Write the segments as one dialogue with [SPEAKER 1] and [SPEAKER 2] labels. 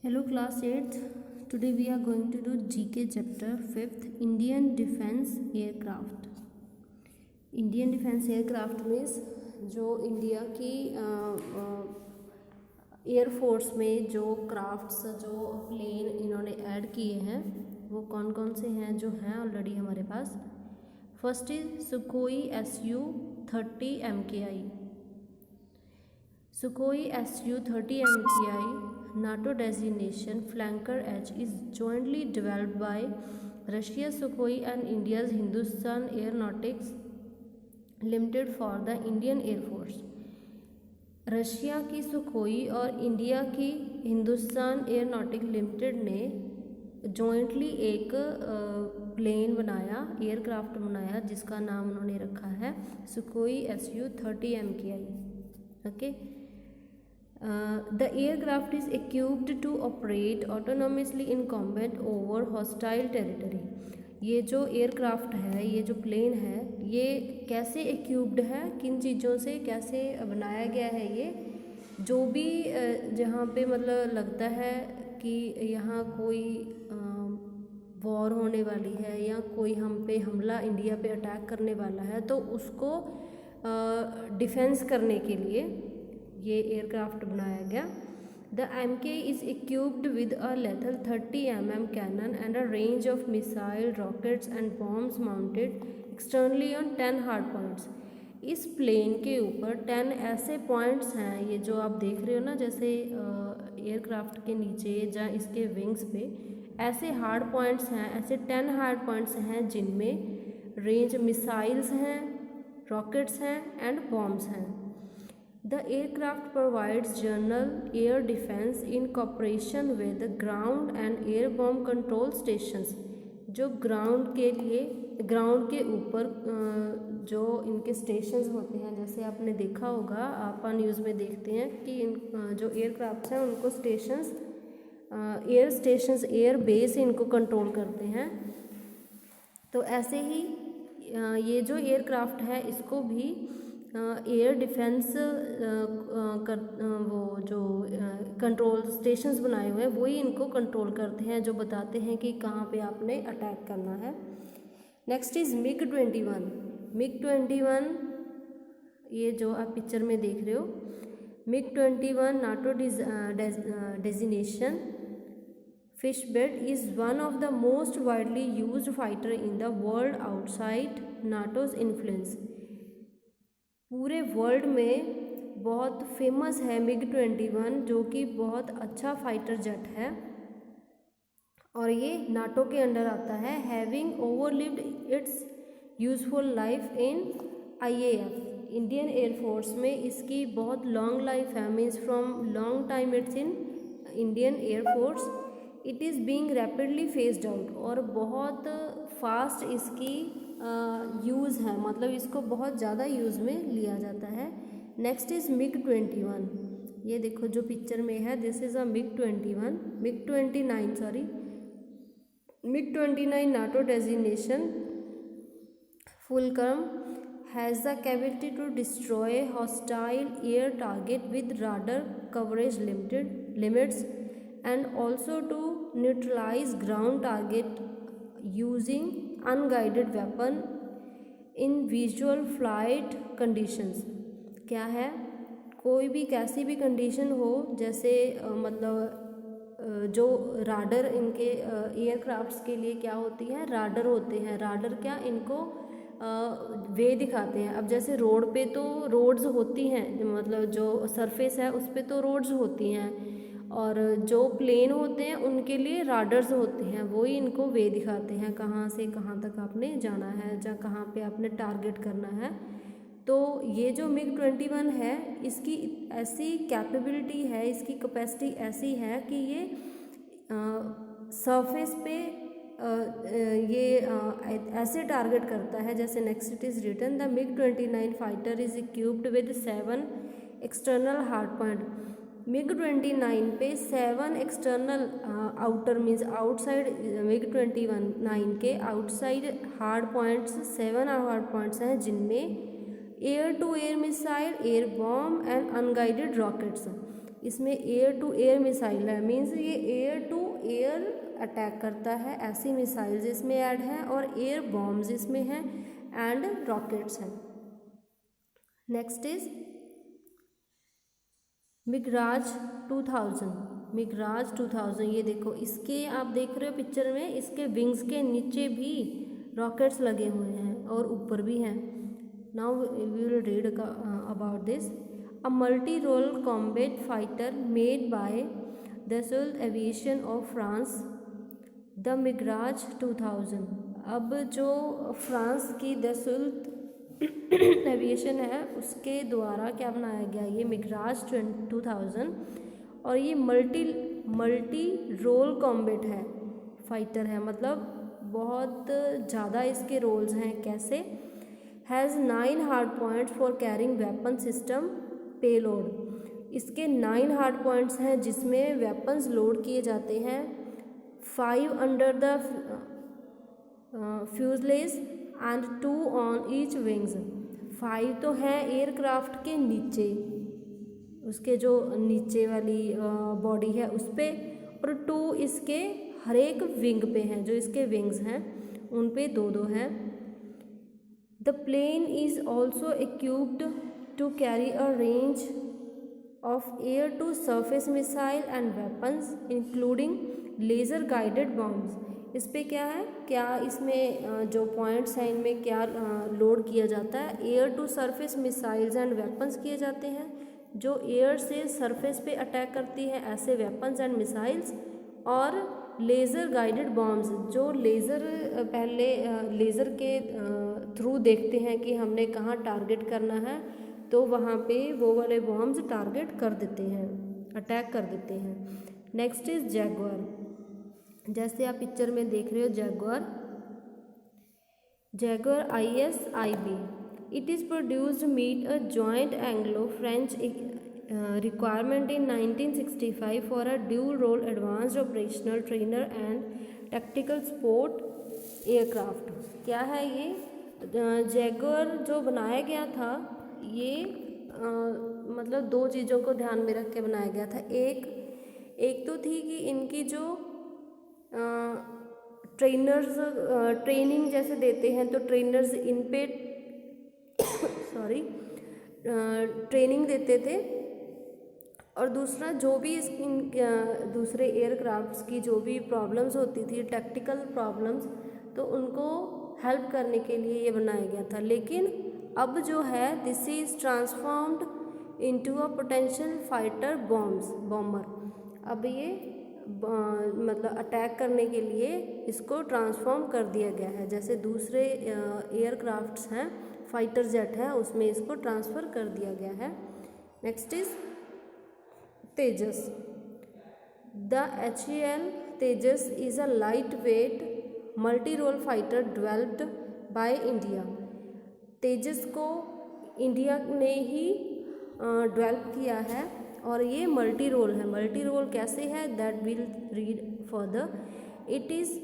[SPEAKER 1] Hello class 8th. Today we are going to do GK chapter 5th Indian Defense Aircraft. Indian Defense Aircraft means जो India की air force में जो crafts जो plane इन्होंने add किए हैं वो कौन कौन से हैं जो हैं ऑलरेडी हमारे पास। First is Sukhoi Su-30 MKI. Sukhoi Su-30 MKI NATO designation Flanker H is jointly developed by Russia Sukhoi and India's Hindustan Aeronautics Limited for the Indian Air Force. Russia की सुखोई और India की Hindustan aeronautic limited ने jointly एक plane बनाया, aircraft बनाया जिसका नाम उन्होंने रखा है Sukhoi Su-30 MKI. Okay. The aircraft is equipped to operate autonomously in combat over hostile territory. ये जो एयरक्राफ्ट है, ये जो प्लेन है, ये कैसे इक्विप्ड है, किन चीज़ों से कैसे बनाया गया है, ये जो भी जहाँ पे मतलब लगता है कि यहाँ कोई वॉर होने वाली है या कोई हम पे हमला इंडिया पे अटैक करने वाला है तो उसको डिफेंस करने के लिए ये एयरक्राफ्ट बनाया गया. The MK is equipped with a lethal 30 mm cannon and a range of missile rockets and bombs mounted externally on 10 hard points. इस प्लेन के ऊपर 10 ऐसे पॉइंट्स हैं, ये जो आप देख रहे हो ना, जैसे एयरक्राफ्ट के नीचे या इसके विंग्स पे ऐसे हार्ड पॉइंट्स हैं, ऐसे 10 हार्ड पॉइंट्स हैं जिनमें रेंज मिसाइल्स हैं, रॉकेट्स हैं एंड बॉम्ब्स हैं. The aircraft provides general air defense in cooperation with the ground and air bomb control stations. जो ग्राउंड के लिए ग्राउंड के ऊपर जो इनके स्टेशंस होते हैं, जैसे आपने देखा होगा, आप न्यूज़ में देखते हैं कि इन जो एयरक्राफ्ट हैं उनको stations air stations air base इनको कंट्रोल करते हैं. तो ऐसे ही ये जो एयरक्राफ्ट है इसको भी एयर डिफेंस वो जो कंट्रोल स्टेशंस बनाए हुए हैं वही इनको कंट्रोल करते हैं, जो बताते हैं कि कहाँ पे आपने अटैक करना है. Next is MiG-21. MiG-21 ये जो आप पिक्चर में देख रहे हो, MiG-21 NATO designation Fishbed is one of the most widely used fighter in the world outside NATO's influence. पूरे वर्ल्ड में बहुत फेमस है MiG-21, जो कि बहुत अच्छा फाइटर जेट है और ये नाटो के अंडर आता है. Having overlived its useful life in IAF Indian air force में इसकी बहुत लॉन्ग लाइफ है, means from long time it's in Indian air force. It is being rapidly phased out और बहुत फास्ट इसकी यूज़ है, मतलब इसको बहुत ज़्यादा यूज़ में लिया जाता है. Next is MiG-21. ये देखो जो पिक्चर में है, this is a MiG-21 MiG-29 sorry MiG-29 NATO designation Fulcrum has the capability to destroy hostile air target with radar coverage limits and also to neutralize ground target using unguided weapon in visual flight conditions. क्या है, कोई भी कैसी भी condition हो, जैसे मतलब जो राडर इनके एयरक्राफ्ट्स के लिए क्या होती है, राडर होते हैं. राडर क्या इनको वे दिखाते हैं. अब जैसे रोड पे तो रोड्स होती हैं, मतलब जो सरफेस है उस पे तो रोड्स होती हैं, और जो प्लेन होते हैं उनके लिए राडर्स होते हैं, वही इनको वे दिखाते हैं कहाँ से कहाँ तक आपने जाना है या कहाँ पे आपने टारगेट करना है. तो ये जो MiG-21 है इसकी ऐसी कैपेबिलिटी है, इसकी कैपेसिटी ऐसी है कि ये सरफेस पे ये ऐसे टारगेट करता है. जैसे next it is written the MiG-29 fighter is equipped with 7 external hard point. MiG-29 पे 7 external outer means outside MiG-29 के outside hard points 7 hard points हैं, जिनमें air to air missile, air bomb and unguided rockets. इसमें air to air missile है, means ये air to air attack करता है, ऐसी मिसाइल्स इसमें ऐड हैं, और एयर बॉम्ब्स इसमें हैं एंड रॉकेट्स हैं। Next is Mirage 2000। मिगराज 2000, ये देखो, इसके आप देख रहे हो पिक्चर में, इसके विंग्स के नीचे भी रॉकेट्स लगे हुए हैं और ऊपर भी हैं। Now we will read about this. A multi role combat fighter made by Dassault aviation of France, the Mirage 2000। अब जो फ्रांस की दसौल्त एविएशन है उसके द्वारा क्या बनाया गया ये मिगराज 2000, और ये मल्टी रोल कॉम्बैट है, फाइटर है, मतलब बहुत ज़्यादा इसके रोल्स हैं। कैसे? Has 9 hard points for carrying weapon system payload. इसके 9 हार्ड पॉइंट्स हैं जिसमें वेपन्स लोड किए जाते हैं। 5 under the fuselage and 2 on each wings. 5 तो हैं एयरक्राफ्ट के नीचे, उसके जो नीचे वाली बॉडी है उस पे, और 2 इसके हर एक विंग पे हैं, जो इसके विंग्स हैं उन पे 2-2 हैं। The plane is also equipped to carry a range of air to surface missile and weapons including laser guided bombs. इस पे क्या है, क्या इसमें जो पॉइंट्स हैं इनमें क्या लोड किया जाता है? Air to surface missiles and weapons किए जाते हैं, जो एयर से सरफेस पे अटैक करती है ऐसे वेपन्स एंड मिसाइल्स, और लेज़र गाइडेड बॉम्ब्स, जो लेज़र पहले लेज़र के थ्रू देखते हैं कि हमने कहाँ टारगेट करना है, तो वहाँ पे वो वाले बॉम्ब्स टारगेट कर देते हैं, अटैक कर देते हैं। Next is Jaguar. जैसे आप पिक्चर में देख रहे हो Jaguar IS-IB। It is produced meet a joint Anglo French requirement in 1965 for a dual role advanced operational trainer and tactical sport aircraft। क्या है ये? जैगुआर जो बनाया गया था ये मतलब 2 चीज़ों को ध्यान में रख के बनाया गया था। एक तो थी कि इनकी जो ट्रेनर्स ट्रेनिंग जैसे देते हैं, तो ट्रेनर्स इन पे ट्रेनिंग देते थे, और दूसरा जो भी दूसरे एयरक्राफ्ट्स की जो भी प्रॉब्लम्स होती थी, टैक्टिकल प्रॉब्लम्स, तो उनको हेल्प करने के लिए ये बनाया गया था। लेकिन अब जो है this is transformed into a potential fighter bomber. अब ये मतलब अटैक करने के लिए इसको ट्रांसफॉर्म कर दिया गया है, जैसे दूसरे एयरक्राफ्ट्स हैं, फाइटर जेट है, उसमें इसको ट्रांसफ़र कर दिया गया है। Next is Tejas. The HAL Tejas is a lightweight multi role fighter developed by India. Tejas को इंडिया ने ही डेवलप किया है, और ये मल्टी रोल है। मल्टी रोल कैसे है, that will read further. It is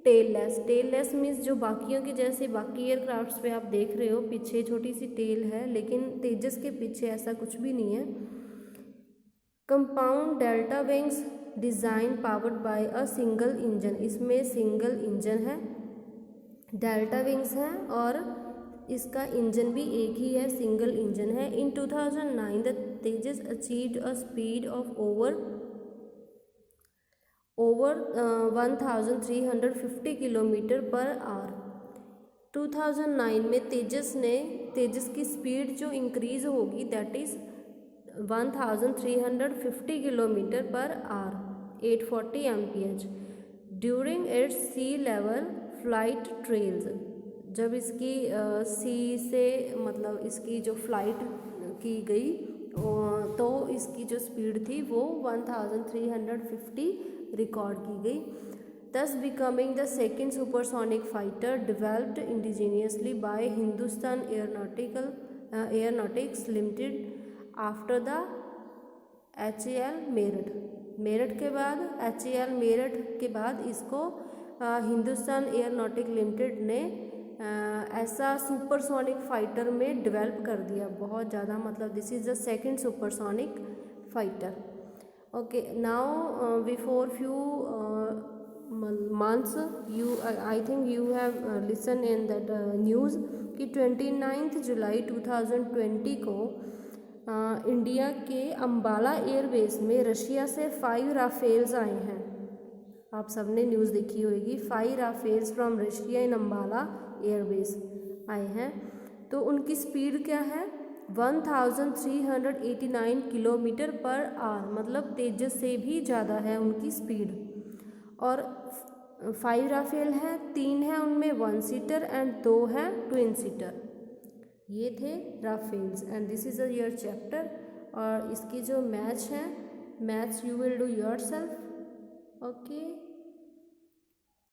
[SPEAKER 1] tailless. Tailless means जो बाकियों के जैसे बाकी एयरक्राफ्ट्स पे आप देख रहे हो पीछे छोटी सी टेल है, लेकिन तेजस के पीछे ऐसा कुछ भी नहीं है। Compound delta wings design powered by a single engine. इसमें सिंगल इंजन है, डेल्टा विंग्स हैं, और इसका इंजन भी एक ही है, सिंगल इंजन है। In 2009 the Tejas achieved a speed of over 1350 kilometre per hour. 2009 में तेजस की स्पीड जो इंक्रीज़ होगी that is 1350 kilometre per hour, 840 mph during its sea level flight trails. जब इसकी सी से मतलब इसकी जो फ्लाइट की गई तो इसकी जो स्पीड थी वो 1350 रिकॉर्ड की गई, thus becoming the second supersonic fighter developed indigenously by Hindustan Aeronautics Limited after the HAL Meerut. Meerut के बाद HAL मेरठ के बाद इसको हिंदुस्तान एयरोनॉटिक लिमिटेड ने ऐसा सुपरसोनिक फाइटर में डेवलप कर दिया, बहुत ज़्यादा, मतलब this is the second supersonic fighter. Okay, now before few months, I think you have listened in that news कि 29 जुलाई 2020 को इंडिया के अम्बाला एयरबेस में रशिया से 5 राफेल्स आए हैं। आप सबने न्यूज़ देखी होगी, 5 Rafales from Russia in Ambala airbase आए हैं। तो उनकी स्पीड क्या है, 1389 किलोमीटर पर आवर, मतलब तेजस से भी ज़्यादा है उनकी स्पीड। और 5 राफेल हैं, 3 हैं उनमें 1 सीटर एंड 2 हैं ट्विन सीटर। ये थे Rafales and this is your chapter. और इसकी जो मैच है, maths you will do yourself. Okay.